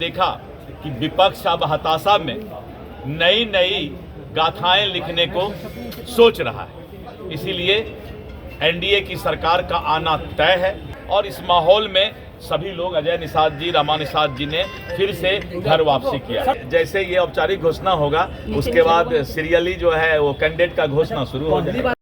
देखा कि विपक्ष अब हताशा में नई नई गाथाएं लिखने को सोच रहा है। इसीलिए एनडीए की सरकार का आना तय है और इस माहौल में सभी लोग अजय निषाद जी, रमा निषाद जी ने फिर से घर वापसी किया। जैसे ये औपचारिक घोषणा होगा उसके बाद सीरियली जो है वो कैंडिडेट का घोषणा शुरू हो जाएगा।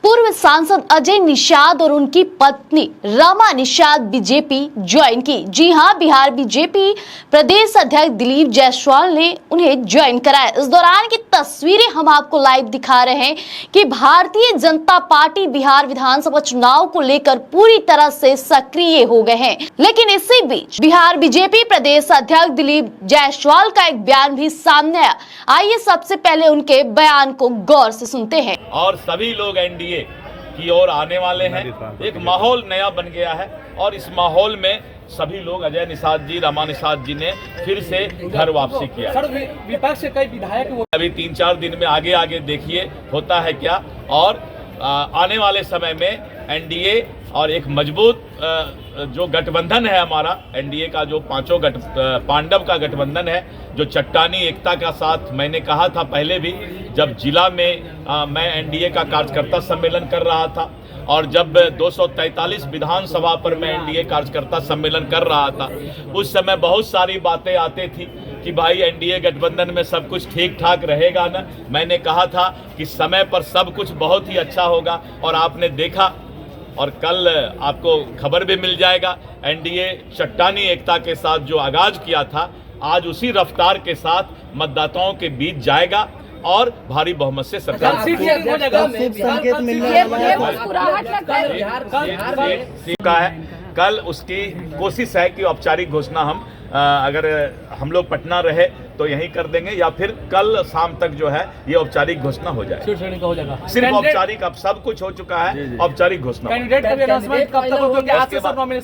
पूर्व सांसद अजय निषाद और उनकी पत्नी रमा निषाद बीजेपी ज्वाइन की। जी हां, बिहार बीजेपी प्रदेश अध्यक्ष दिलीप जायसवाल ने उन्हें ज्वाइन कराया। इस दौरान की तस्वीरें हम आपको लाइव दिखा रहे हैं कि भारतीय जनता पार्टी बिहार विधानसभा चुनाव को लेकर पूरी तरह से सक्रिय हो गए हैं। लेकिन इसी बीच बिहार बीजेपी प्रदेश अध्यक्ष दिलीप जायसवाल का एक बयान भी सामने आया। आइए सबसे पहले उनके बयान को गौर से सुनते हैं। और सभी लोग एनडीए की ओर आने वाले हैं। एक माहौल नया बन गया है और इस माहौल में सभी लोग अजय निषाद जी, रमा निषाद जी ने फिर से घर वापसी किया। सर, विपक्ष के कई विधायक अभी 3-4 दिन में आगे देखिए होता है क्या। और आने वाले समय में एनडीए और एक मजबूत जो गठबंधन है हमारा एनडीए का, जो पांचों पांडव का गठबंधन है, जो चट्टानी एकता का साथ मैंने कहा था पहले भी, जब जिला में मैं एनडीए का कार्यकर्ता सम्मेलन कर रहा था और जब 243 विधानसभा पर मैं एनडीए कार्यकर्ता सम्मेलन कर रहा था, उस समय बहुत सारी बातें आती थी कि भाई एनडीए गठबंधन में सब कुछ ठीक ठाक रहेगा ना। मैंने कहा था कि समय पर सब कुछ बहुत ही अच्छा होगा और आपने देखा और कल आपको खबर भी मिल जाएगा। एनडीए चट्टानी एकता के साथ जो आगाज किया था, आज उसी रफ्तार के साथ मतदाताओं के बीच जाएगा और भारी बहुमत से सरकार का है। कल उसकी कोशिश है कि औपचारिक घोषणा हम अगर हम लोग पटना रहे तो यहीं कर देंगे या फिर कल शाम तक जो है ये औपचारिक घोषणा हो जाए। सिर्फ औपचारिक, अब सब कुछ हो चुका है, औपचारिक घोषणा।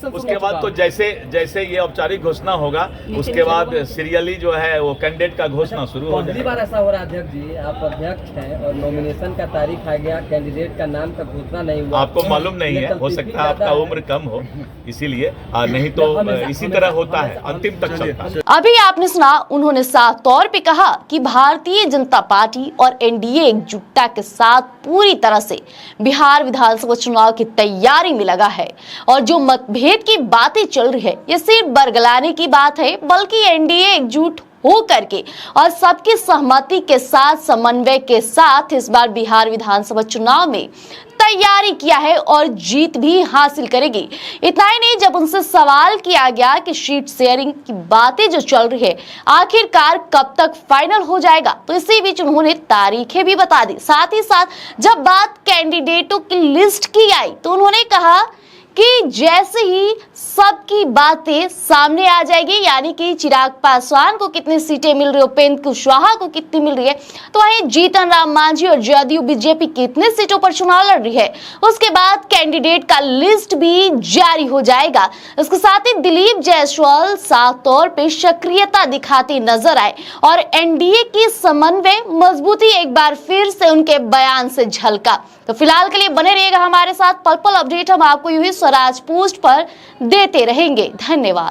उसके बाद तो जैसे ये औपचारिक घोषणा होगा उसके बाद सीरियली जो है वो कैंडिडेट का घोषणा शुरू हो जाएगा। बार ऐसा हो रहा है अध्यक्ष जी, आप अध्यक्ष हैं और नॉमिनेशन का तारीख आ गया, कैंडिडेट का नाम का घोषणा नहीं हुआ। आपको मालूम नहीं है, हो सकता है आपका उम्र कम हो इसीलिए, नहीं तो इसी तरह होता है, अंतिम तक चलता है। अभी आपने सुना, उन्होंने साफ तौर पे कहा कि भारतीय जनता पार्टी और एनडीए एकजुटता के साथ पूरी तरह से बिहार विधानसभा चुनाव की तैयारी में लगा है और जो मतभेद की बातें चल रही है ये सिर्फ बरगलाने की बात है, बल्कि एनडीए एकजुट हो करके और सबकी सहमति के साथ, समन्वय के साथ इस बार बिहार विधानसभा चुनाव में तैयारी किया है और जीत भी हासिल करेगी। इतना ही नहीं, जब उनसे सवाल किया गया कि सीट शेयरिंग की बातें जो चल रही है आखिरकार कब तक फाइनल हो जाएगा, तो इसी बीच उन्होंने तारीखें भी बता दी। साथ ही साथ जब बात कैंडिडेटों की लिस्ट की आई तो उन्होंने कहा कि जैसे ही सबकी बातें सामने आ जाएगी, यानी कि चिराग पासवान को कितनी सीटें मिल रही है, उपेंद्र कुशवाहा को कितनी मिल रही है, तो वहीं जीतन राम मांझी और जदयू बीजेपी कितने सीटों पर चुनाव लड़ रही है, उसके बाद कैंडिडेट का लिस्ट भी जारी हो जाएगा। इसके साथ ही दिलीप जायसवाल साफ तौर पर सक्रियता दिखाते नजर आए और एनडीए की समन्वय मजबूती एक बार फिर से उनके बयान से झलका। तो फिलहाल के लिए बने रहिएगा हमारे साथ, पल पल अपडेट हम आपको यूं ही स्वराज पोस्ट पर देते रहेंगे। धन्यवाद।